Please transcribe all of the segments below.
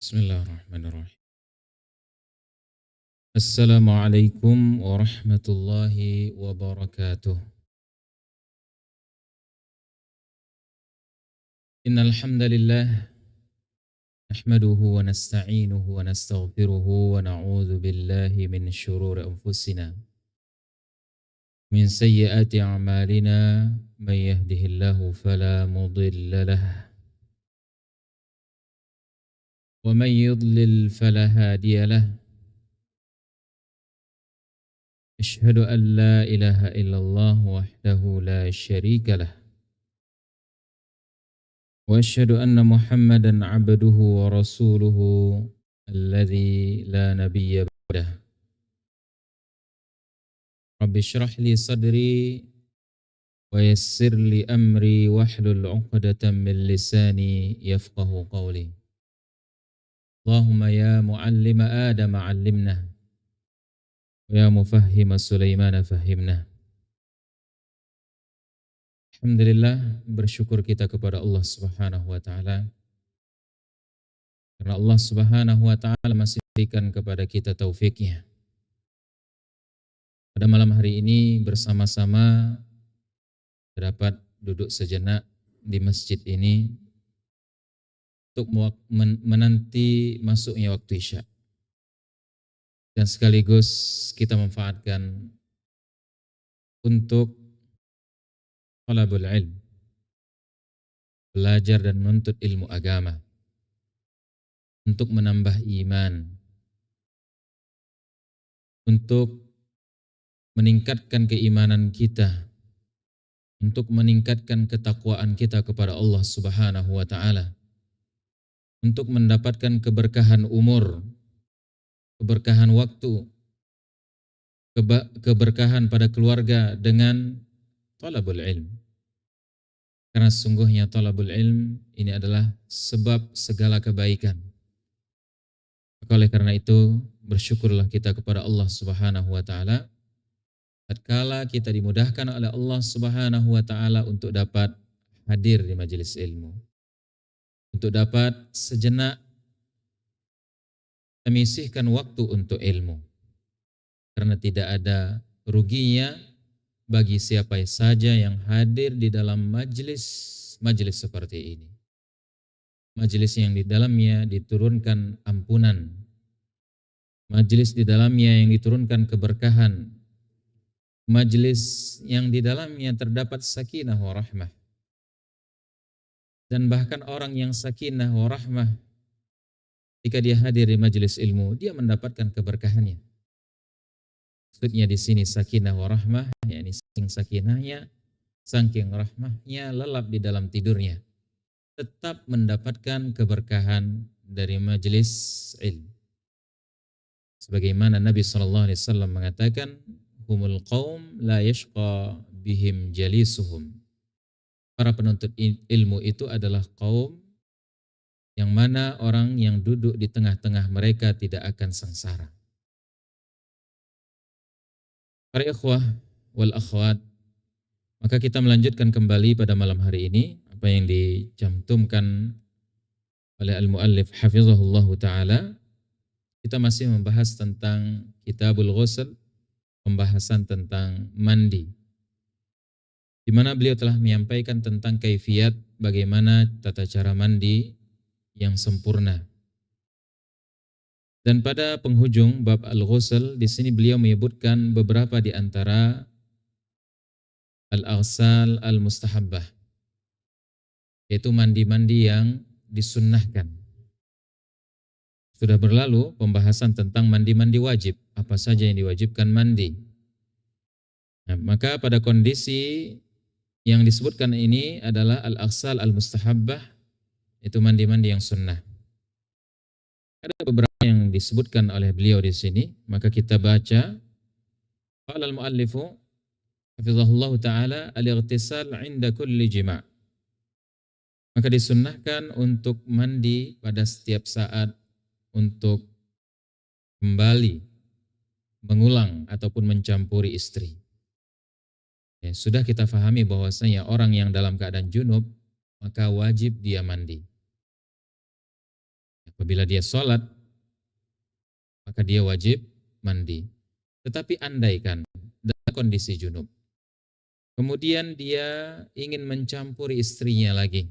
Bismillahirrahmanirrahim. Assalamualaikum warahmatullahi wabarakatuh. Innal hamdalillah nahmaduhu wa nasta'inuhu wa nastaghfiruhu wa na'udzu billahi min shururi anfusina min sayyiati a'malina may yahdihillahu fala mudilla lahu wa may yudlil fala hadiya lahu. Asyhadu an la ilaha illallah wahdahu la syarika lah. وأشهد أن محمدا عبده ورسوله الذي لا نبي بعده. رب اشرح لي صدري ويسر لي أمري واحلل عقدة من لساني يفقه قولي. اللهم يا معلم آدم علمنا ويا مفهم سليمان فهمنا. Alhamdulillah, bersyukur kita kepada Allah Subhanahu wa taala karena Allah Subhanahu wa taala masih berikan kepada kita taufiknya. Pada malam hari ini bersama-sama dapat duduk sejenak di masjid ini untuk menanti masuknya waktu Isya. Dan sekaligus kita memanfaatkan untuk talabul ilm, belajar dan menuntut ilmu agama, untuk menambah iman, untuk meningkatkan keimanan kita, untuk meningkatkan ketakwaan kita kepada Allah Subhanahu wa taala, untuk mendapatkan keberkahan umur, keberkahan waktu, keberkahan pada keluarga dengan talabul ilm. Karena sesungguhnya talabul ilm ini adalah sebab segala kebaikan. Oleh karena itu, bersyukurlah kita kepada Allah Subhanahu wa taala tatkala kita dimudahkan oleh Allah Subhanahu wa taala untuk dapat hadir di majelis ilmu. Untuk dapat sejenak menyisihkan waktu untuk ilmu. Karena tidak ada ruginya bagi siapa saja yang hadir di dalam majelis seperti ini. Majelis yang di dalamnya diturunkan ampunan. Majelis di dalamnya yang diturunkan keberkahan. Majelis yang di dalamnya terdapat sakinah wa rahmah. Dan bahkan orang yang sakinah wa rahmah, ketika dia hadir di majelis ilmu, dia mendapatkan keberkahannya. Maksudnya di sini sakinah wa rahmah, yakni saking sakinahnya, saking rahmahnya lelap di dalam tidurnya, tetap mendapatkan keberkahan dari majelis ilmu. Sebagaimana Nabi SAW mengatakan, humul qaum la yashqa bihim jalisuhum. Para penuntut ilmu itu adalah kaum yang mana orang yang duduk di tengah-tengah mereka tidak akan sengsara. Para ikhwah wal akhwat, maka kita melanjutkan kembali pada malam hari ini apa yang dicantumkan oleh al-muallif hafizahullahu taala. Kita masih membahas tentang Kitabul Ghusl, pembahasan tentang mandi, di mana beliau telah menyampaikan tentang kaifiyat bagaimana tata cara mandi yang sempurna. Dan pada penghujung bab al-ghusl di sini beliau menyebutkan beberapa di antara al-aghsal al-mustahabbah, yaitu mandi-mandi yang disunnahkan. Sudah berlalu pembahasan tentang mandi-mandi wajib, apa saja yang diwajibkan mandi. Nah, maka pada kondisi yang disebutkan ini adalah al-aghsal al-mustahabbah, itu mandi-mandi yang sunnah. Ada beberapa yang disebutkan oleh beliau di sini, maka kita baca. Qala al-muallifu hafizahullahu taala al-ightisal 'inda kulli jima'. Maka disunnahkan untuk mandi pada setiap saat untuk kembali mengulang ataupun mencampuri istri. Ya, sudah kita fahami bahwasanya orang yang dalam keadaan junub maka wajib dia mandi. Apabila dia sholat, maka dia wajib mandi. Tetapi andaikan dalam kondisi junub, kemudian dia ingin mencampuri istrinya lagi,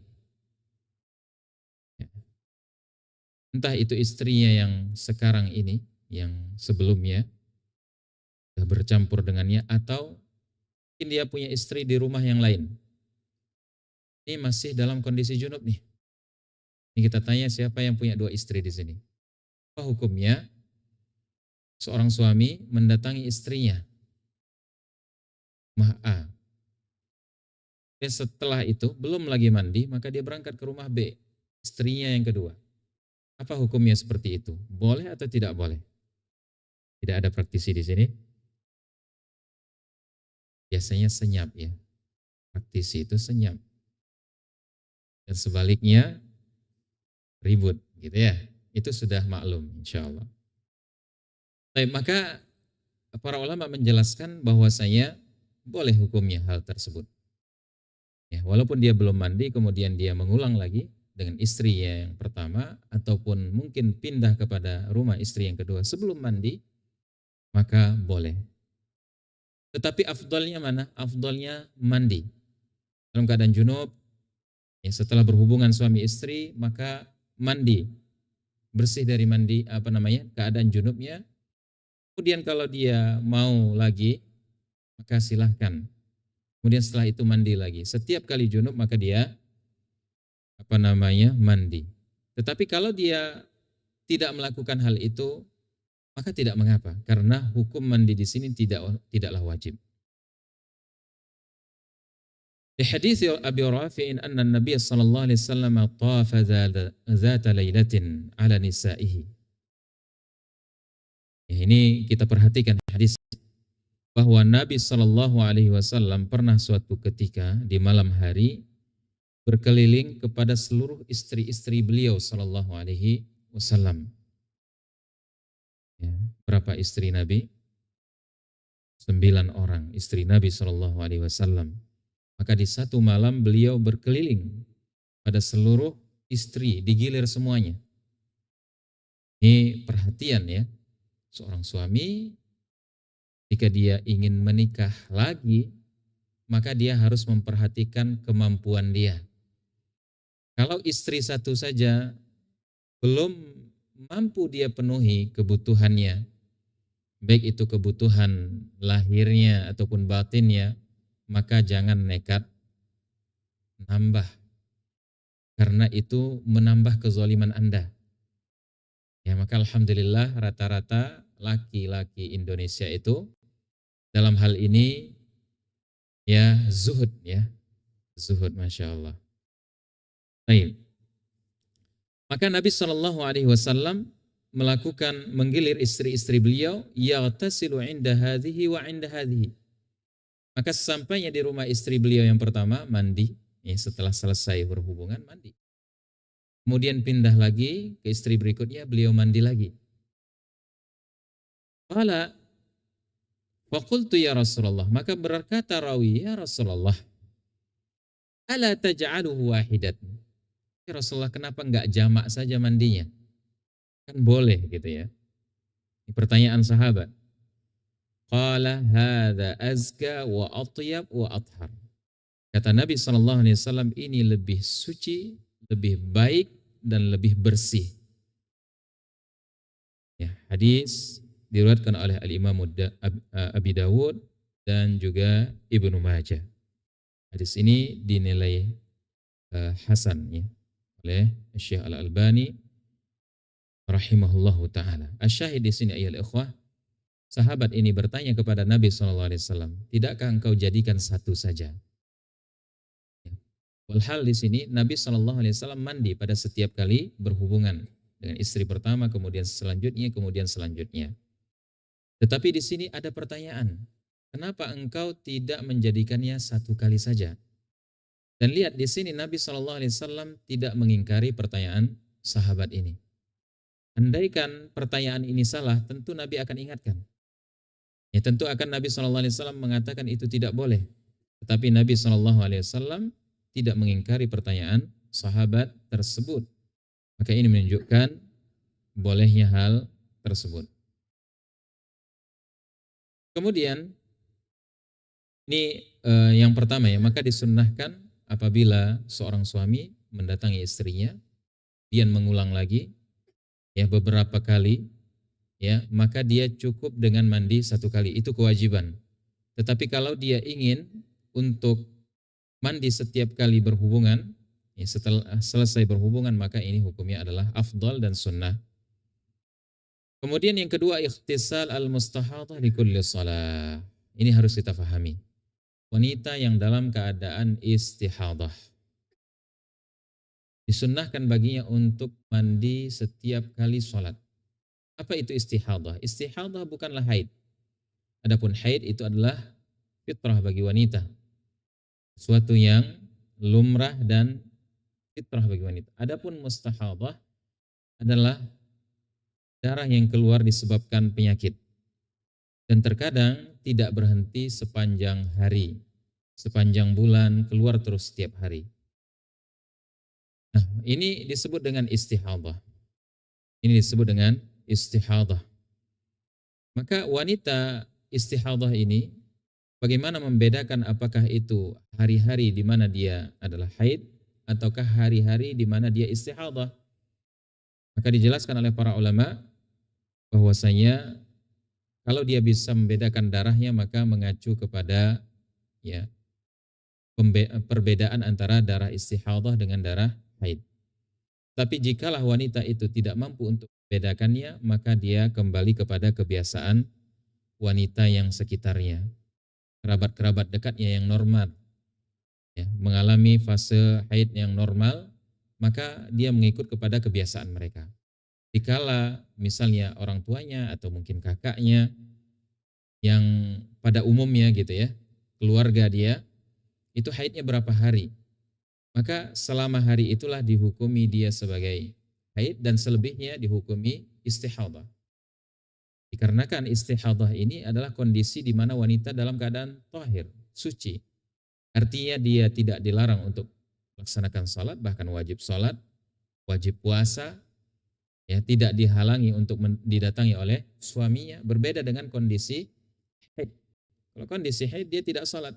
entah itu istrinya yang sekarang ini, yang sebelumnya sudah bercampur dengannya, atau mungkin dia punya istri di rumah yang lain. Ini masih dalam kondisi junub nih. Ini kita tanya siapa yang punya 2 istri di sini. Apa hukumnya seorang suami mendatangi istrinya, rumah A. Dan setelah itu belum lagi mandi, maka dia berangkat ke rumah B, istrinya yang kedua. Apa hukumnya seperti itu? Boleh atau tidak boleh? Tidak ada praktisi di sini. Biasanya senyap ya. Praktisi itu senyap. Dan sebaliknya ribut gitu ya. Itu sudah maklum insyaallah. Baik, maka para ulama menjelaskan bahwasanya boleh hukumnya hal tersebut. Ya, walaupun dia belum mandi kemudian dia mengulang lagi dengan istri yang pertama ataupun mungkin pindah kepada rumah istri yang kedua sebelum mandi, maka boleh. Tetapi afdalnya mana? Afdalnya mandi. Dalam keadaan junub, ya setelah berhubungan suami istri maka mandi, bersih dari mandi keadaan junubnya. Kemudian kalau dia mau lagi maka silahkan. Kemudian setelah itu mandi lagi. Setiap kali junub maka dia mandi. Tetapi kalau dia tidak melakukan hal itu maka tidak mengapa, karena hukum mandi di sini tidaklah wajib. Di hadits Abi Rafi'in anna Nabi sallallahu alaihi wasallam tafa zata lailatin ala nisa'ihi. Ini kita perhatikan hadis bahwa Nabi sallallahu alaihi wasallam pernah suatu ketika di malam hari berkeliling kepada seluruh istri-istri beliau sallallahu alaihi wasallam. Ya, berapa istri Nabi? 9 orang istri Nabi sallallahu alaihi wasallam. Maka di satu malam beliau berkeliling pada seluruh istri, digilir semuanya. Ini perhatian ya. Seorang suami jika dia ingin menikah lagi, maka dia harus memperhatikan kemampuan dia. Kalau istri satu saja belum mampu dia penuhi kebutuhannya, baik itu kebutuhan lahirnya ataupun batinnya, maka jangan nekat nambah, karena itu menambah kezaliman Anda. Ya, maka alhamdulillah rata-rata laki-laki Indonesia itu dalam hal ini ya zuhud, masya Allah. Baik. Maka Nabi Shallallahu Alaihi Wasallam menggilir istri-istri beliau, yaghtasilu inda hadhihi wa inda hadhihi. Maka sesampainya di rumah istri beliau yang pertama mandi, ya, setelah selesai berhubungan mandi. Kemudian pindah lagi ke istri berikutnya, beliau mandi lagi. Qala faqultu ya Rasulullah, maka berkata rawi, ya Rasulullah, ala taj'aluhu wahidatan. Ya Rasulullah, kenapa enggak jamak saja mandinya? Kan boleh gitu ya. Ini pertanyaan sahabat. Qala hadza azka wa atyab wa athhar. Kata Nabi SAW, ini lebih suci, lebih baik dan lebih bersih. Ya, hadis diriwayatkan oleh Al-Imam Abi Dawud dan juga Ibnu Majah. Hadis ini dinilai hasan ya oleh Syekh Al-Albani rahimahullahu taala. Asyahid di sini ayat ikhwah, sahabat ini bertanya kepada Nabi SAW, tidakkah engkau jadikan satu saja? Walhal di sini Nabi SAW mandi pada setiap kali berhubungan dengan istri pertama, kemudian selanjutnya. Tetapi di sini ada pertanyaan, kenapa engkau tidak menjadikannya satu kali saja? Dan lihat di sini Nabi SAW tidak mengingkari pertanyaan sahabat ini. Andaikan pertanyaan ini salah, tentu Nabi akan ingatkan. Ya, tentu akan Nabi SAW mengatakan itu tidak boleh. Tetapi Nabi SAW tidak mengingkari pertanyaan sahabat tersebut. Maka ini menunjukkan bolehnya hal tersebut. Kemudian ini yang pertama ya, maka disunnahkan apabila seorang suami mendatangi istrinya, dia mengulang lagi ya beberapa kali ya, maka dia cukup dengan mandi satu kali, itu kewajiban. Tetapi kalau dia ingin untuk mandi setiap kali berhubungan, ya setelah selesai berhubungan, maka ini hukumnya adalah afdal dan sunnah. Kemudian yang kedua, ikhtisal al-mustahadah di kulli shalah. Ini harus kita pahami. Wanita yang dalam keadaan istihadah, disunnahkan baginya untuk mandi setiap kali sholat. Apa itu istihadah? Istihadah bukanlah haid. Adapun haid itu adalah fitrah bagi wanita. Sesuatu yang lumrah dan fitrah bagi wanita. Adapun mustahadah adalah darah yang keluar disebabkan penyakit. Dan terkadang tidak berhenti sepanjang hari. Sepanjang bulan, keluar terus setiap hari. Nah, ini disebut dengan istihadah. Ini disebut dengan istihadah. Maka wanita istihadah ini, bagaimana membedakan apakah itu hari-hari di mana dia adalah haid ataukah hari-hari di mana dia istihadah? Maka dijelaskan oleh para ulama bahwasanya kalau dia bisa membedakan darahnya maka mengacu kepada ya perbedaan antara darah istihadah dengan darah haid. Tapi jikalah wanita itu tidak mampu untuk membedakannya, maka dia kembali kepada kebiasaan wanita yang sekitarnya, kerabat-kerabat dekatnya yang normal, ya, mengalami fase haid yang normal, maka dia mengikut kepada kebiasaan mereka. Dikala misalnya orang tuanya atau mungkin kakaknya yang pada umumnya gitu ya, keluarga dia itu haidnya berapa hari, maka selama hari itulah dihukumi dia sebagai haid dan selebihnya dihukumi istihadah. Dikarenakan istihadah ini adalah kondisi di mana wanita dalam keadaan tahir, suci. Artinya dia tidak dilarang untuk melaksanakan salat, bahkan wajib salat, wajib puasa, ya tidak dihalangi untuk didatangi oleh suaminya. Berbeda dengan kondisi haid. Kalau kondisi haid dia tidak salat,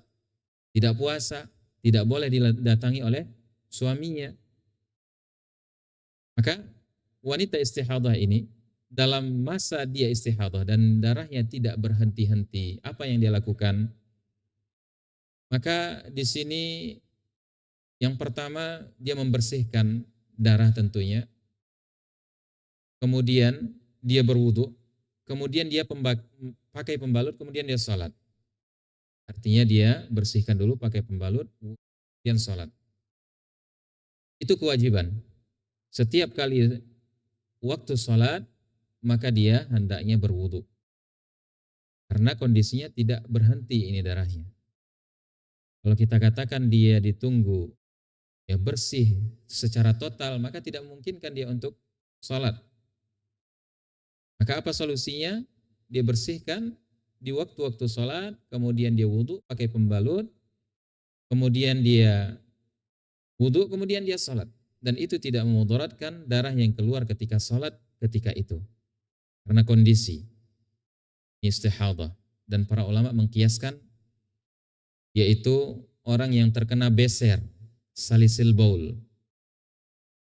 tidak puasa, tidak boleh didatangi oleh suaminya. Maka wanita istihadah ini dalam masa dia istihadah dan darahnya tidak berhenti-henti, apa yang dia lakukan? Maka di sini yang pertama dia membersihkan darah tentunya, kemudian dia berwudu, kemudian dia pakai pembalut, kemudian dia sholat. Artinya dia bersihkan dulu pakai pembalut, kemudian sholat. Itu kewajiban. Setiap kali waktu sholat, maka dia hendaknya berwudu. Karena kondisinya tidak berhenti ini darahnya. Kalau kita katakan dia ditunggu ya bersih secara total, maka tidak memungkinkan dia untuk sholat. Maka apa solusinya? Dia bersihkan di waktu-waktu sholat, kemudian dia wudu pakai pembalut, kemudian dia wudu, kemudian dia sholat. Dan itu tidak memudaratkan darah yang keluar ketika sholat ketika itu. Karena kondisi istihadah. Dan para ulama mengkiaskan yaitu orang yang terkena beser, salisil baul.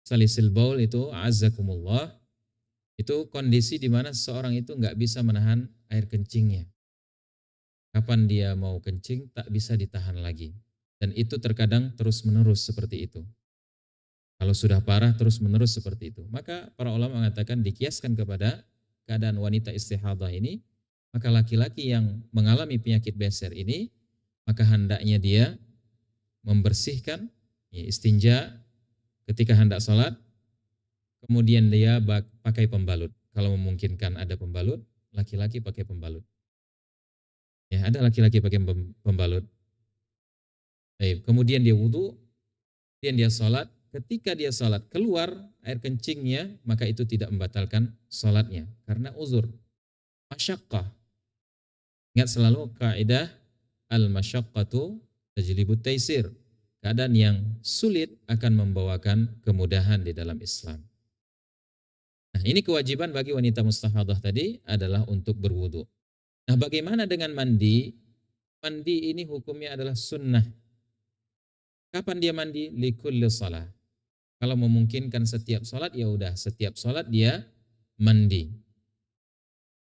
Salisil baul itu azzakumullah, itu kondisi di mana seseorang itu nggak bisa menahan air kencingnya. Kapan dia mau kencing tak bisa ditahan lagi. Dan itu terkadang terus-menerus seperti itu. Kalau sudah parah terus-menerus seperti itu. Maka para ulama mengatakan dikiaskan kepada keadaan wanita istihadah ini, maka laki-laki yang mengalami penyakit beser ini, maka hendaknya dia membersihkan ya, istinja ketika hendak sholat, kemudian dia pakai pembalut. Kalau memungkinkan ada pembalut, laki-laki pakai pembalut. Ya, ada laki-laki pakai pembalut. Baik, kemudian dia wudu, kemudian dia sholat. Ketika dia sholat keluar air kencingnya, maka itu tidak membatalkan sholatnya karena uzur, masyaqqah. Ingat selalu kaidah al-masyaqqatu tajlibut taisir. Keadaan yang sulit akan membawakan kemudahan di dalam Islam. Nah, ini kewajiban bagi wanita mustahadah tadi adalah untuk berwudu. Nah, bagaimana dengan mandi? Mandi ini hukumnya adalah sunnah. Kapan dia mandi? Likulli shalah. Kalau memungkinkan setiap salat, ya udah setiap salat dia mandi.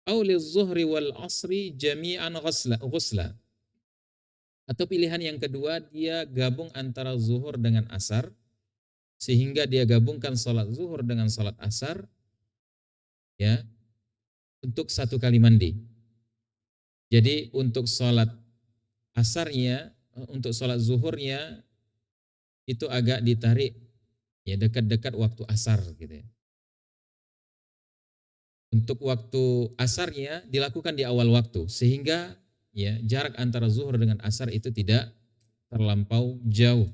Au lizuhri wal asri jami'an ghusla. Atau pilihan yang kedua, dia gabung antara zuhur dengan asar, sehingga dia gabungkan salat zuhur dengan salat asar, ya, untuk satu kali mandi. Jadi untuk salat asarnya, untuk salat zuhurnya itu agak ditarik, ya, dekat-dekat waktu asar gitu ya. Untuk waktu asarnya dilakukan di awal waktu, sehingga ya jarak antara zuhur dengan asar itu tidak terlampau jauh.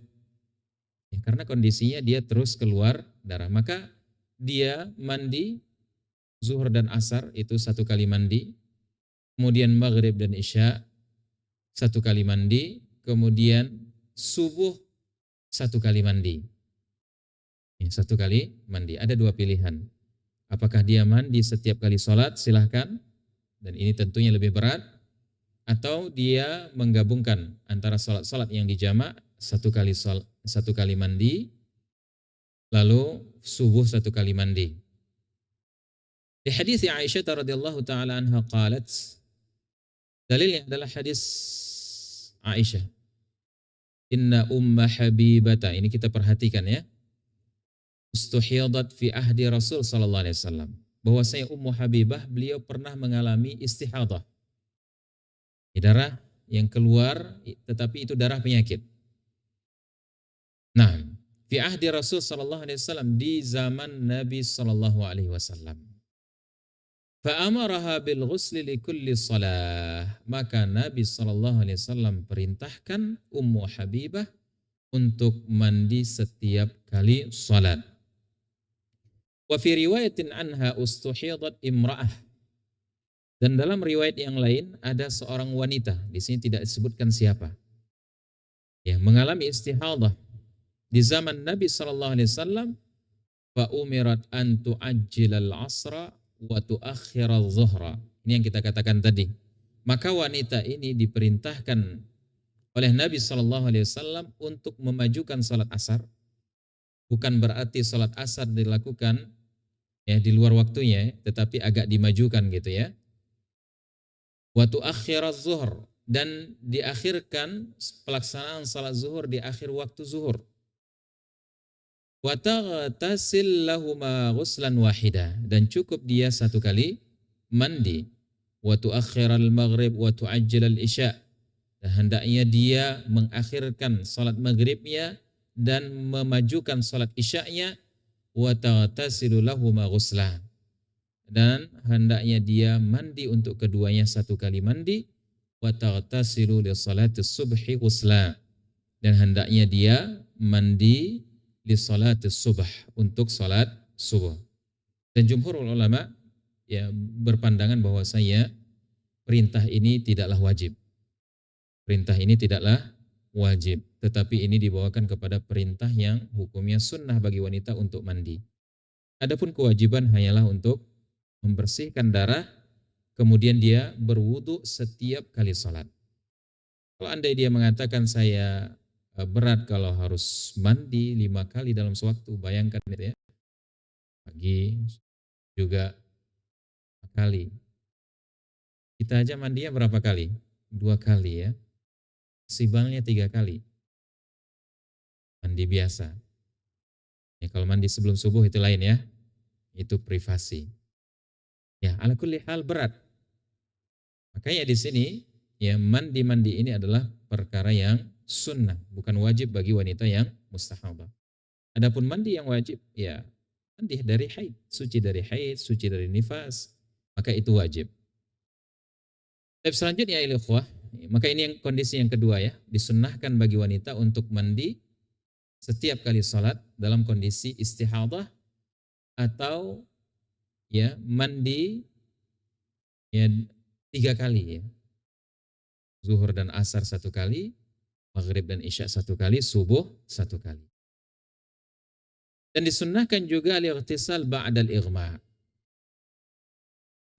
Ya, karena kondisinya dia terus keluar darah, maka dia mandi zuhur dan asar itu satu kali mandi, kemudian maghrib dan isya satu kali mandi, kemudian subuh satu kali mandi. Ya, satu kali mandi. Ada dua pilihan. Apakah dia mandi setiap kali sholat? Silahkan. Dan ini tentunya lebih berat. Atau dia menggabungkan antara sholat-sholat yang dijamak, satu kali mandi, lalu subuh satu kali mandi. Di hadis Aisyah radhiyallahu taala anha qalat, dalilnya adalah hadis Aisyah. Inna umma habibata, ini kita perhatikan ya. Istuhiyadat fi ahdi Rasul sallallahu alaihi wasallam. Bahwasanya Ummu Habibah beliau pernah mengalami istihadah. Darah yang keluar tetapi itu darah penyakit. Nah, fi ahdi Rasul sallallahu alaihi wasallam, di zaman Nabi sallallahu alaihi wasallam. Fa amaraha bil ghusli li kulli shalah. Maka Nabi sallallahu alaihi wasallam perintahkan Ummu Habibah untuk mandi setiap kali salat. Wa fi riwayatin anha ustuhidat imra'ah. Dan dalam riwayat yang lain ada seorang wanita, di sini tidak disebutkan siapa, ya, mengalami istihadah di zaman Nabi sallallahu alaihi wasallam. Fa umirat an tu'ajjilal asra wa tu'akhiral zuhra. Ini yang kita katakan tadi. Maka wanita ini diperintahkan oleh Nabi sallallahu alaihi wasallam untuk memajukan salat asar. Bukan berarti salat asar dilakukan ya di luar waktunya, tetapi agak dimajukan gitu ya. Wa tu'akhiraz zuhr, dan diakhirkan pelaksanaan salat zuhur di akhir waktu zuhur. Wa taghtasil lahuma ghuslan wahida, dan cukup dia satu kali mandi. Wa tu'akhiral maghrib wa tu'ajjilal isya, dan hendaknya dia mengakhirkan salat maghribnya dan memajukan salat isya'nya. Wa taghtasilu lahuma ghuslan, dan hendaknya dia mandi untuk keduanya satu kali mandi. Wa taghtasilu li salati subhi ghuslan, dan hendaknya dia mandi li salati subh, untuk salat subuh. Dan jumhur ulama ya berpandangan bahwasanya perintah ini tidaklah wajib. Perintah ini tidaklah wajib, tetapi ini dibawakan kepada perintah yang hukumnya sunnah bagi wanita untuk mandi. Adapun kewajiban hanyalah untuk membersihkan darah, kemudian dia berwudu setiap kali salat. Kalau andai dia mengatakan saya berat kalau harus mandi 5 kali dalam sewaktu, bayangkan itu ya, pagi juga 5 kali. Kita aja mandinya berapa kali? 2 kali ya. Sibalnya 3 kali. Mandi biasa. Ya, kalau mandi sebelum subuh itu lain ya. Itu privasi. Ya, ala kulli hal berat. Makanya di sini ya mandi ini adalah perkara yang sunnah, bukan wajib bagi wanita yang mustahadah. Adapun mandi yang wajib, ya mandi dari haid, suci dari nifas, maka itu wajib. Step selanjutnya ya ikhwah, maka ini yang kondisi yang kedua ya, disunnahkan bagi wanita untuk mandi setiap kali salat dalam kondisi istihadah, atau ya mandi ya 3 kali ya. Zuhur dan asar 1 kali, maghrib dan isya 1 kali, subuh 1 kali. Dan disunnahkan juga al-ightisal ba'dal ighma.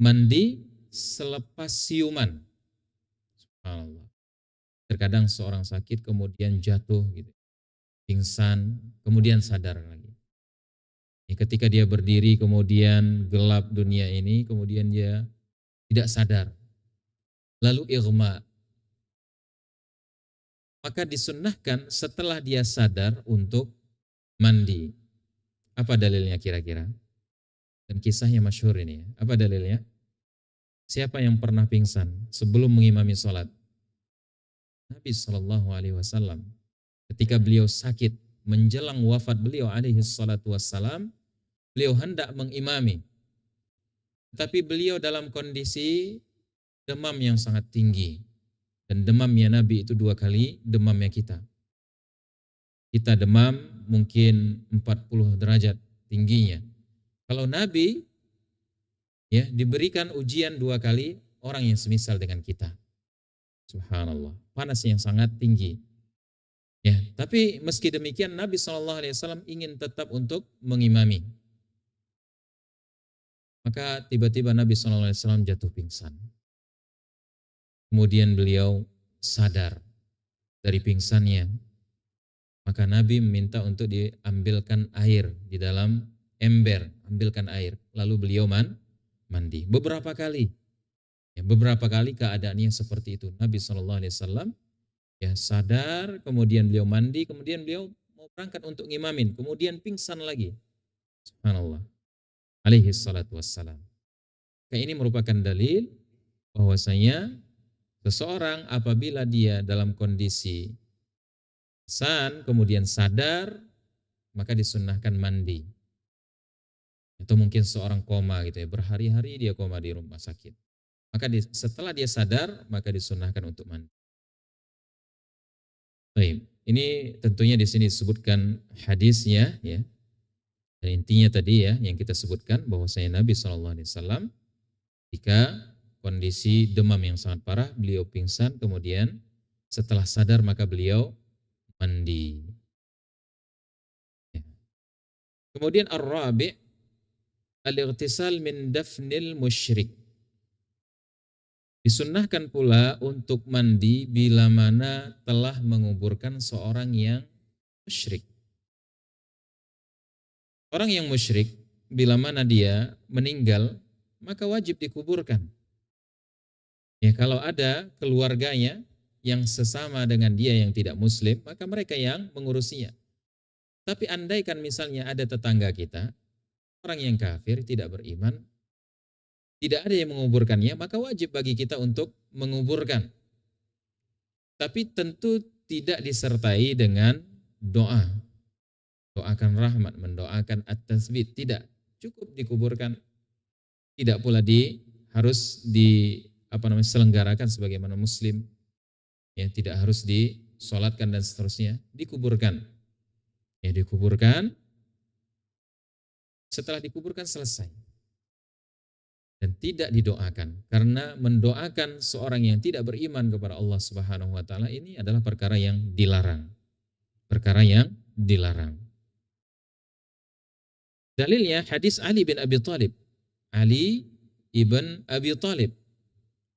mandi selepas siuman. Subhanallah. Terkadang seorang sakit kemudian jatuh gitu, pingsan, kemudian sadar lagi. Ketika dia berdiri kemudian gelap dunia ini, kemudian dia tidak sadar. Lalu ighma. Maka disunnahkan setelah dia sadar untuk mandi. Apa dalilnya kira-kira? Dan kisahnya masyhur ini ya. Apa dalilnya? Siapa yang pernah pingsan sebelum mengimami sholat? Nabi Shallallahu Alaihi Wasallam. Ketika beliau sakit menjelang wafat beliau alaihi salatu wassalam, beliau hendak mengimami. Tetapi beliau dalam kondisi demam yang sangat tinggi. Dan demamnya Nabi itu 2 kali demamnya kita. Kita demam mungkin 40 derajat tingginya. Kalau Nabi ya diberikan ujian 2 kali orang yang semisal dengan kita. Subhanallah, panas yang sangat tinggi. Ya, tapi meski demikian Nabi SAW ingin tetap untuk mengimami. Maka tiba-tiba Nabi SAW jatuh pingsan. Kemudian beliau sadar dari pingsannya. Maka Nabi meminta untuk diambilkan air di dalam ember, ambilkan air. Lalu beliau mandi beberapa kali. Ya, beberapa kali keadaannya seperti itu. Nabi SAW ya sadar, kemudian beliau mandi, kemudian beliau mau berangkat untuk ngimamin, kemudian pingsan lagi. Subhanallah. Alaihi salatu wassalam. Ini merupakan dalil bahwasanya seseorang apabila dia dalam kondisi pingsan kemudian sadar, maka disunnahkan mandi. Atau mungkin seorang koma gitu ya, berhari-hari dia koma di rumah sakit. Maka setelah dia sadar, maka disunnahkan untuk mandi. Baik, ini tentunya di sini disebutkan hadisnya ya. Dan intinya tadi ya yang kita sebutkan bahwasanya Nabi SAW jika kondisi demam yang sangat parah, beliau pingsan, kemudian setelah sadar maka beliau mandi. Ya. Kemudian ar-rabi' al-ightisal min dafnil musyrik. Disunnahkan pula untuk mandi bila mana telah menguburkan seorang yang musyrik. Orang yang musyrik bila mana dia meninggal maka wajib dikuburkan. Ya, kalau ada keluarganya yang sesama dengan dia yang tidak muslim, maka mereka yang mengurusinya. Tapi andaikan misalnya ada tetangga kita, orang yang kafir tidak beriman, tidak ada yang menguburkannya, maka wajib bagi kita untuk menguburkan. Tapi tentu tidak disertai dengan doa. Doakan rahmat, mendoakan at-tasbit, tidak. Cukup dikuburkan. Tidak pula harus selenggarakan sebagaimana muslim. Ya, tidak harus disolatkan dan seterusnya, dikuburkan. Ya, dikuburkan. Setelah dikuburkan selesai. Dan tidak didoakan, karena mendoakan seorang yang tidak beriman kepada Allah Subhanahu wa taala ini adalah perkara yang dilarang. Perkara yang dilarang. Dalilnya hadis Ali bin Abi Thalib. Ali ibn Abi Thalib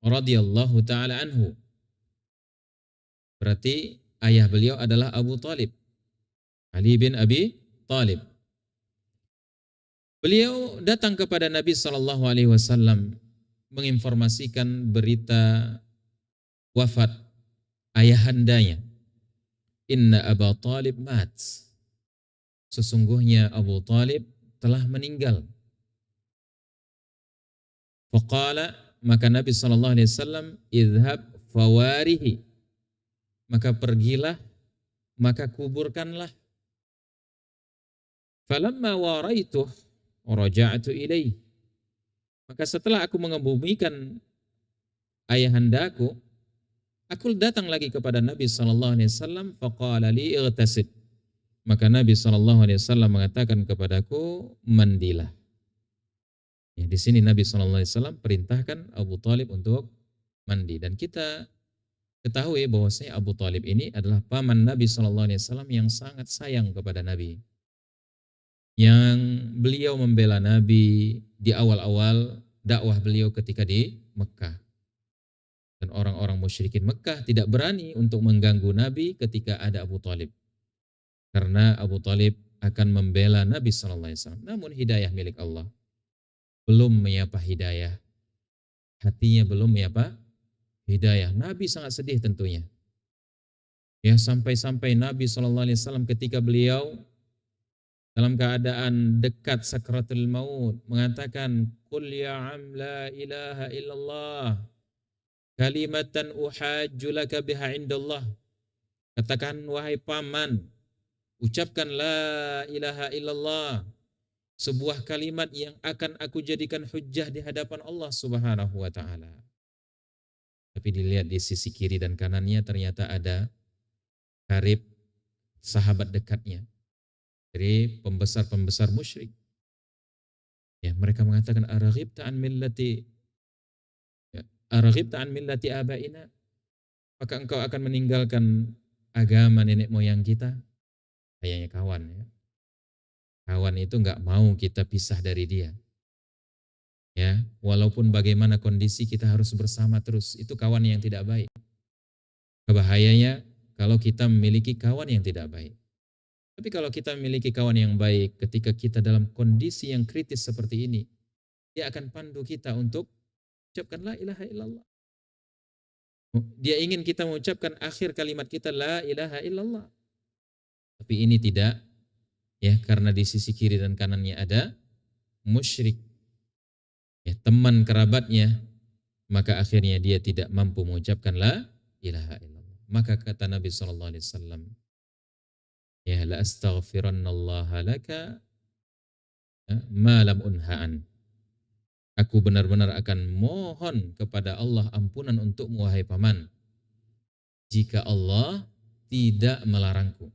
radhiyallahu taala anhu. Berarti ayah beliau adalah Abu Thalib. Ali bin Abi Thalib. Beliau datang kepada Nabi Shallallahu Alaihi Wasallam menginformasikan berita wafat ayahandanya. Inna Abu Talib mat. Sesungguhnya Abu Talib telah meninggal. Faqala, maka Nabi Shallallahu Alaihi Wasallam idhab fawarihi. Maka pergilah, maka kuburkanlah. Falamma waraituh raja'tu ilaih. Maka setelah aku mengebumikan ayahandaku, aku datang lagi kepada Nabi sallallahu alaihi wasallam, faqala li ightasil. Maka Nabi sallallahu alaihi wasallam mengatakan kepadaku, mandilah. Ya, di sini Nabi sallallahu alaihi wasallam perintahkan Abu Talib untuk mandi, dan kita ketahui bahwasanya Abu Talib ini adalah paman Nabi sallallahu alaihi wasallam yang sangat sayang kepada Nabi. Yang beliau membela Nabi di awal-awal dakwah beliau ketika di Mekah. Dan orang-orang musyrikin Mekah tidak berani untuk mengganggu Nabi ketika ada Abu Talib. Karena Abu Talib akan membela Nabi SAW. Namun hidayah milik Allah. Belum menyapa hidayah. Hatinya belum menyapa hidayah. Nabi sangat sedih tentunya. Ya, sampai-sampai Nabi SAW ketika beliau dalam keadaan dekat sakratul maut mengatakan, "Qul ya am la ilaha illallah kalimatan uhajju laka biha indallah." Katakan wahai paman, ucapkan la ilaha illallah, sebuah kalimat yang akan aku jadikan hujjah di hadapan Allah Subhanahu wa taala. Tapi dilihat di sisi kiri dan kanannya ternyata ada karib sahabat dekatnya dari pembesar-pembesar musyrik. Ya, mereka mengatakan araghibta an millati araghibta an millati abaina? Apakah engkau akan meninggalkan agama nenek moyang kita? Kayaknya kawan ya. Kawan itu enggak mau kita pisah dari dia. Ya, walaupun bagaimana kondisi kita harus bersama terus. Itu kawan yang tidak baik. Bahayanya kalau kita memiliki kawan yang tidak baik. Tapi kalau kita memiliki kawan yang baik ketika kita dalam kondisi yang kritis seperti ini, dia akan pandu kita untuk ucapkan la ilaha illallah. Dia ingin kita mengucapkan akhir kalimat kita la ilaha illallah. Tapi ini tidak, ya, karena di sisi kiri dan kanannya ada musyrik, ya, teman kerabatnya, maka akhirnya dia tidak mampu mengucapkan la ilaha illallah. Maka kata Nabi SAW, ya, la astaghfirannallaha laka ma lam unha'an. Aku benar-benar akan mohon kepada Allah ampunan untukmu wahai paman, jika Allah tidak melarangku.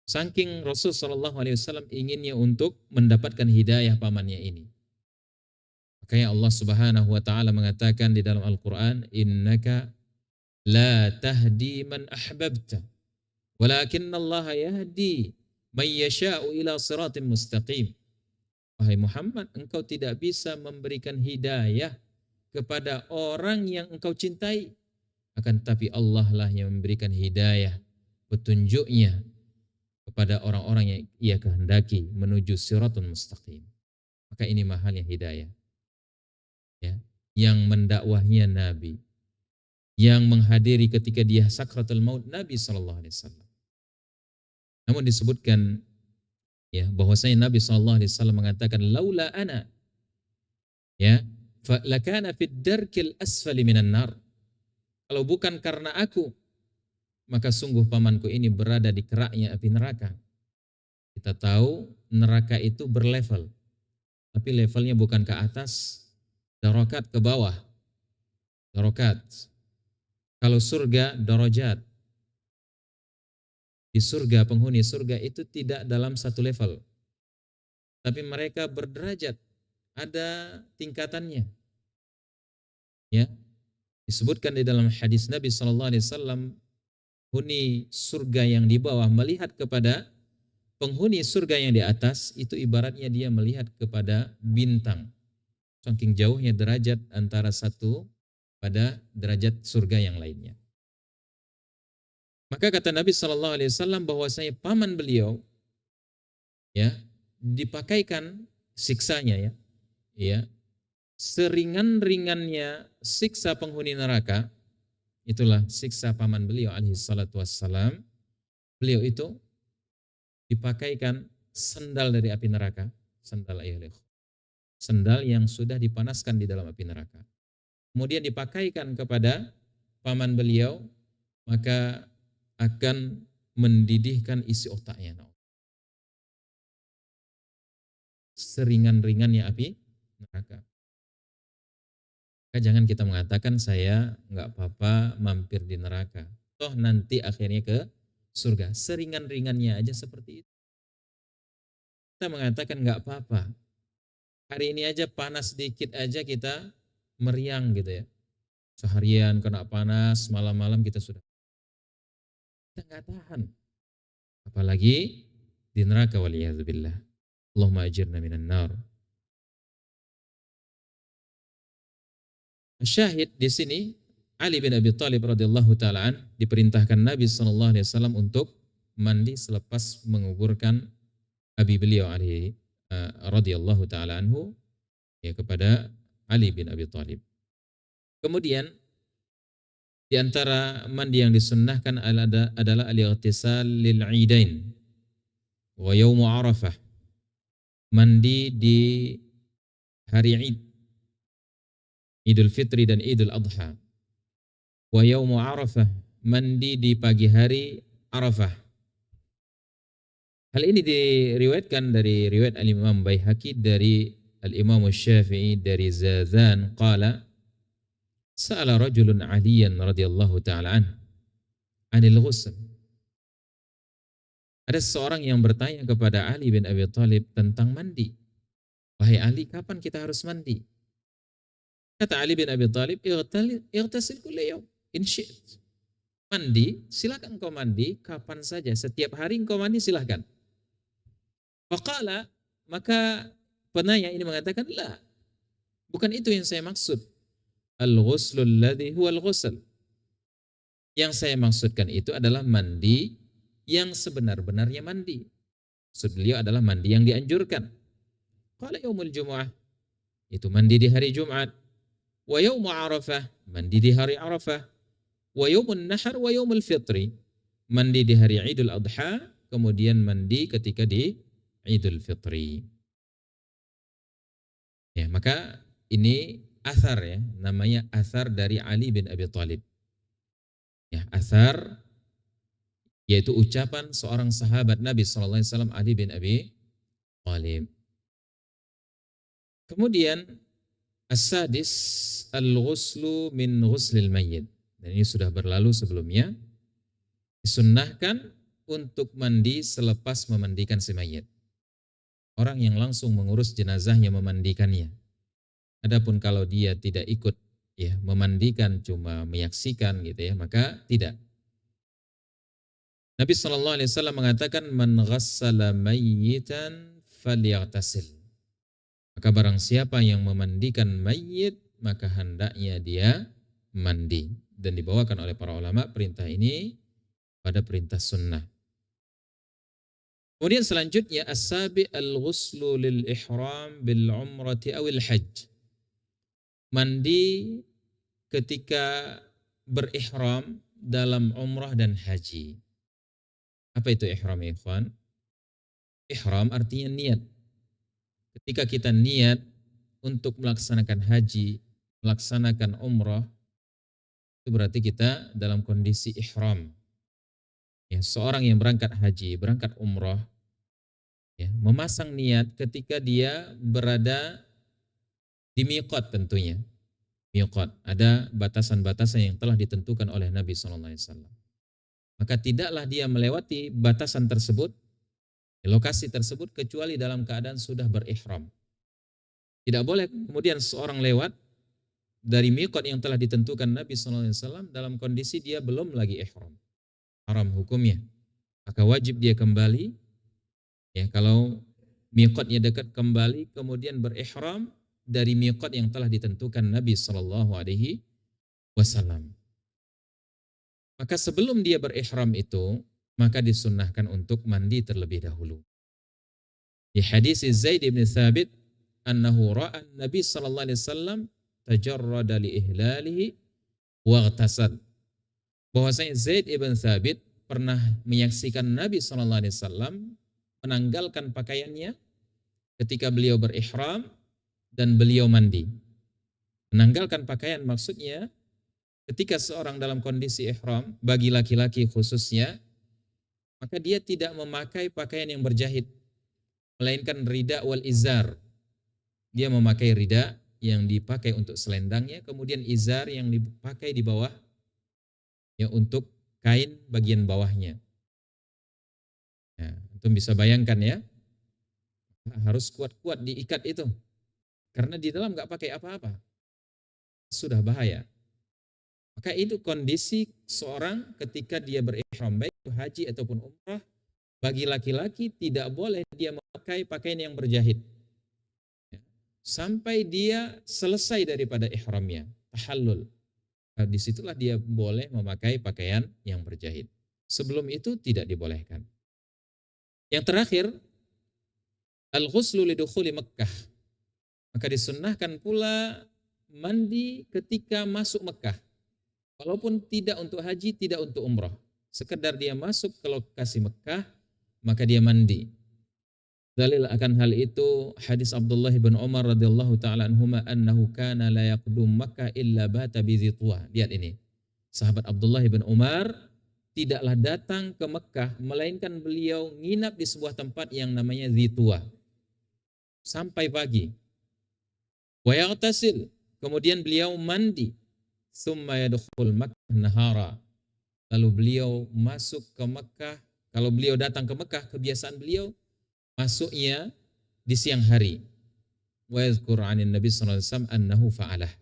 Saking Rasul SAW inginnya untuk mendapatkan hidayah pamannya ini. Makanya Allah Subhanahu wa taala mengatakan di dalam Al-Qur'an, "Innaka la tahdi man ahbabta, walakinnallaha yahdi man yasha'u ila siratin mustaqim." Wahai Muhammad, engkau tidak bisa memberikan hidayah kepada orang yang engkau cintai. Akan tetapi Allah lah yang memberikan hidayah, petunjuknya kepada orang-orang yang ia kehendaki menuju siratul mustaqim. Maka ini mahalnya hidayah. Ya, yang mendakwahnya Nabi, yang menghadiri ketika dia sakratul maut Nabi SAW. Namun disebutkan, ya, bahwasanya Nabi SAW mengatakan laula ana, ya, fa lakana fid darkil asfali minan nar. Kalau bukan karena aku, maka sungguh pamanku ini berada di keraknya api neraka. Kita tahu neraka itu berlevel, tapi levelnya bukan ke atas, darakat ke bawah. Darakat. Kalau surga darajat. Di surga, penghuni surga itu tidak dalam satu level, tapi mereka berderajat, ada tingkatannya. Ya, disebutkan di dalam hadis Nabi SAW, penghuni surga yang di bawah melihat kepada penghuni surga yang di atas, itu ibaratnya dia melihat kepada bintang. Saking jauhnya derajat antara satu pada derajat surga yang lainnya. Maka kata Nabi SAW bahwasanya paman beliau, ya, dipakaikan siksanya, ya, seringan-ringannya siksa penghuni neraka, itulah siksa paman beliau alaihi salatu wassalam. Beliau itu dipakaikan sendal dari api neraka, sendal yang sudah dipanaskan di dalam api neraka. Kemudian dipakaikan kepada paman beliau, maka akan mendidihkan isi otaknya. Seringan-ringannya api neraka. Maka jangan kita mengatakan saya nggak apa-apa mampir di neraka, toh nanti akhirnya ke surga. Seringan-ringannya aja seperti itu. Kita mengatakan nggak apa-apa. Hari ini aja panas sedikit aja kita meriang gitu ya. Seharian kena panas, malam-malam kita sudah. Kita nggak tahan. Apalagi di neraka, waliyadzubillah. Allahumma ajirna minan nar. Syahid di sini Ali bin Abi Thalib radhiyallahu taala diperintahkan Nabi sallallahu alaihi wasallam untuk mandi selepas menguburkan abi beliau alaihi radhiyallahu taala anhu ya kepada Ali bin Abi Thalib. Kemudian di antara mandi yang disunnahkan adalah al-ightisal lil idain wa yaum Arafah. Mandi di hari Id, Idul Fitri dan Idul Adha. Wa yaum Arafah, mandi di pagi hari Arafah. Hal ini diriwayatkan dari riwayat Al-Imam Baihaqi dari Al-Imam Syafi'i dari Zazan qala sa'ala rajulun 'Aliyan radhiyallahu ta'ala anil ghusl. Ada seorang yang bertanya kepada Ali bin Abi Thalib tentang mandi. Wahai Ali, kapan kita harus mandi? Kata Ali bin Abi Thalib, ightasil kulla yaum in syi'ta. Mandi, silakan kau mandi kapan saja, setiap hari kau mandi silakan. Faqala, maka penanya ini mengatakan, la, bukan itu yang saya maksud. Al-ghuslul ladzi huwal ghusl. Yang saya maksudkan itu adalah mandi yang sebenar-benarnya mandi. Maksud beliau adalah mandi yang dianjurkan. Qala yaumul jumu'ah, itu mandi di hari Jumat. Wa yaumu Arafah, mandi di hari Arafah. Wa yaumun nahar wa yaumul fitri, mandi di hari Idul Adha, kemudian mandi ketika di Idul Fitri. Ya, maka ini athar ya, namanya athar dari Ali bin Abi Thalib. Ya, athar yaitu ucapan seorang sahabat Nabi sallallahu alaihi wasallam Ali bin Abi Thalib. Kemudian as-sadis al-ghuslu min ghuslil mayyit. Dan ini sudah berlalu sebelumnya. Disunnahkan untuk mandi selepas memandikan si mayit. Orang yang langsung mengurus jenazahnya memandikannya. Adapun kalau dia tidak ikut ya memandikan, cuma menyaksikan gitu ya, maka tidak. Nabi sallallahu alaihi wasallam mengatakan man ghassala mayyitan falyaghtasil. Maka barang siapa yang memandikan mayit, maka hendaknya dia mandi. Dan dibawakan oleh para ulama perintah ini pada perintah sunnah. Kemudian selanjutnya as-sabi al-ghuslu lil ihram bil umrati awil hajj. Mandi ketika berihram dalam umrah dan haji. Apa itu ihram ya ikhwan? Ihram artinya niat. Ketika kita niat untuk melaksanakan haji, melaksanakan umrah, itu berarti kita dalam kondisi ihram. Ya, seorang yang berangkat haji, berangkat umrah, ya, memasang niat ketika dia berada di miqat tentunya. Miqat, ada batasan-batasan yang telah ditentukan oleh Nabi SAW. Maka tidaklah dia melewati batasan tersebut, lokasi tersebut, kecuali dalam keadaan sudah berihram. Tidak boleh kemudian seorang lewat dari miqat yang telah ditentukan Nabi SAW dalam kondisi dia belum lagi ihram. Haram hukumnya. Maka wajib dia kembali, ya kalau miqatnya dekat kembali, kemudian berihram dari miqat yang telah ditentukan Nabi SAW. Maka sebelum dia berihram itu, maka disunnahkan untuk mandi terlebih dahulu. Di hadis Zaid bin Thabit, annahu ra'a Nabi sallallahu alaihi wasallam tajarrada li ihlalihi wa ightasal. Bahwasanya Zaid ibn Thabit pernah menyaksikan Nabi sallallahu alaihi wasallam menanggalkan pakaiannya ketika beliau berihram dan beliau mandi. Menanggalkan pakaian maksudnya ketika seorang dalam kondisi ihram, bagi laki-laki khususnya, maka dia tidak memakai pakaian yang berjahit, melainkan rida wal izar. Dia memakai rida yang dipakai untuk selendangnya, kemudian izar yang dipakai di bawah ya untuk kain bagian bawahnya. Nah, itu bisa bayangkan ya, harus kuat-kuat diikat itu, karena di dalam nggak pakai apa-apa, sudah bahaya. Maka itu kondisi seorang ketika dia berihram, baik itu haji ataupun umrah, bagi laki-laki tidak boleh dia memakai pakaian yang berjahit sampai dia selesai daripada ihramnya. tahallul. Disitulah dia boleh memakai pakaian yang berjahit. Sebelum itu tidak dibolehkan. Yang terakhir, al-ghuslu lidukhuli Mekkah. Maka disunnahkan pula mandi ketika masuk Mekkah. Walaupun tidak untuk haji, tidak untuk umrah. Sekedar dia masuk ke lokasi Mekkah, maka dia mandi. Dalil akan hal itu hadis Abdullah bin Umar radhiyallahu taala anhuma annahu kana la yaqdum Makkah illa bata bi Dzituwa. Lihat ini. Sahabat Abdullah bin Umar tidaklah datang ke Mekkah melainkan beliau nginap di sebuah tempat yang namanya Dzituwa sampai pagi. Wa yaghtasil, kemudian beliau mandi. Tsumma yadkhul Makkah nahara. Lalu beliau masuk ke Mekkah. Kalau beliau datang ke Mekkah, kebiasaan beliau masuknya di siang hari. Wa yadhkur 'anin Nabi sallallahu alaihi wasallam annahu fa'alah.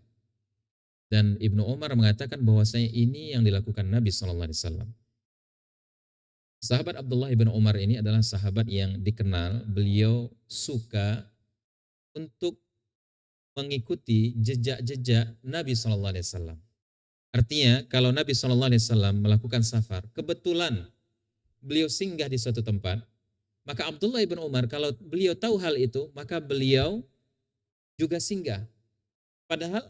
Dan Ibnu Umar mengatakan bahwasanya ini yang dilakukan Nabi sallallahu alaihi wasallam. Sahabat Abdullah bin Umar ini adalah sahabat yang dikenal beliau suka untuk mengikuti jejak-jejak Nabi sallallahu alaihi wasallam. Artinya kalau Nabi sallallahu alaihi wasallam melakukan safar, kebetulan beliau singgah di suatu tempat, maka Abdullah bin Umar kalau beliau tahu hal itu, maka beliau juga singgah. Padahal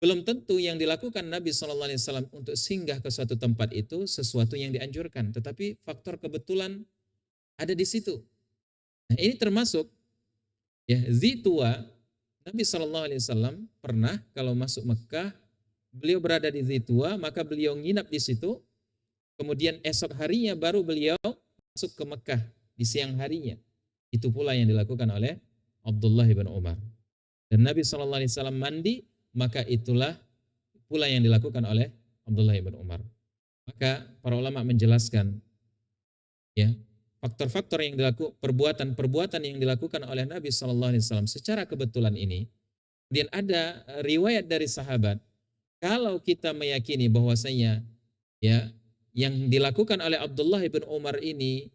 belum tentu yang dilakukan Nabi sallallahu alaihi wasallam untuk singgah ke suatu tempat itu sesuatu yang dianjurkan, tetapi faktor kebetulan ada di situ. Nah, ini termasuk ya Dzituwa. Nabi sallallahu alaihi wasallam pernah kalau masuk Mekah, beliau berada di Dzituwa, maka beliau nginap di situ. Kemudian esok harinya baru beliau masuk ke Mekah di siang harinya. Itu pula yang dilakukan oleh Abdullah bin Umar. Dan Nabi sallallahu alaihi wasallam mandi, maka itulah pula yang dilakukan oleh Abdullah bin Umar. Maka para ulama menjelaskan ya, faktor-faktor yang dilakukan, perbuatan-perbuatan yang dilakukan oleh Nabi sallallahu alaihi wasallam secara kebetulan ini. Kemudian ada riwayat dari sahabat, kalau kita meyakini bahwasanya ya yang dilakukan oleh Abdullah bin Umar ini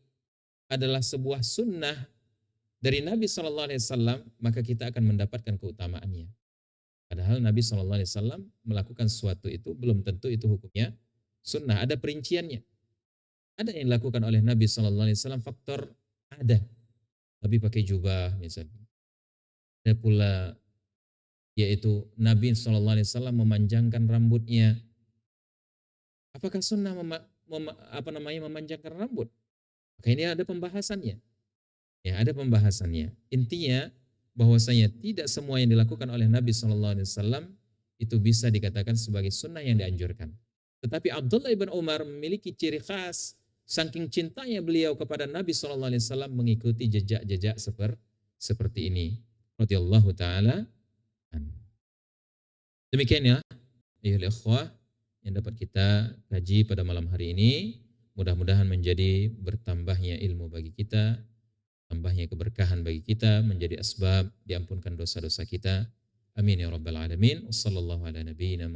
adalah sebuah sunnah dari Nabi sallallahu alaihi wasallam, maka kita akan mendapatkan keutamaannya. Padahal Nabi sallallahu alaihi wasallam melakukan sesuatu itu belum tentu itu hukumnya sunnah, ada perinciannya. Ada yang dilakukan oleh Nabi sallallahu alaihi wasallam faktor ada. Nabi pakai jubah misalnya. Ada pula yaitu Nabi sallallahu alaihi wasallam memanjangkan rambutnya. Apakah sunnah memanjangkan rambut? Maka ini ada pembahasannya. Ya, ada pembahasannya. Intinya bahwasanya tidak semua yang dilakukan oleh Nabi sallallahu alaihi wasallam itu bisa dikatakan sebagai sunnah yang dianjurkan. Tetapi Abdullah bin Umar memiliki ciri khas, saking cintanya beliau kepada Nabi sallallahu alaihi wasallam mengikuti jejak-jejak seperti ini. Radhiyallahu taala. Demikian ya, ayyuhal ikhwah, yang dapat kita kaji pada malam hari ini. Mudah-mudahan menjadi bertambahnya ilmu bagi kita, tambahnya keberkahan bagi kita, menjadi asbab diampunkan dosa-dosa kita. Amin ya rabbal alamin. Wassallallahu ala nabiyyina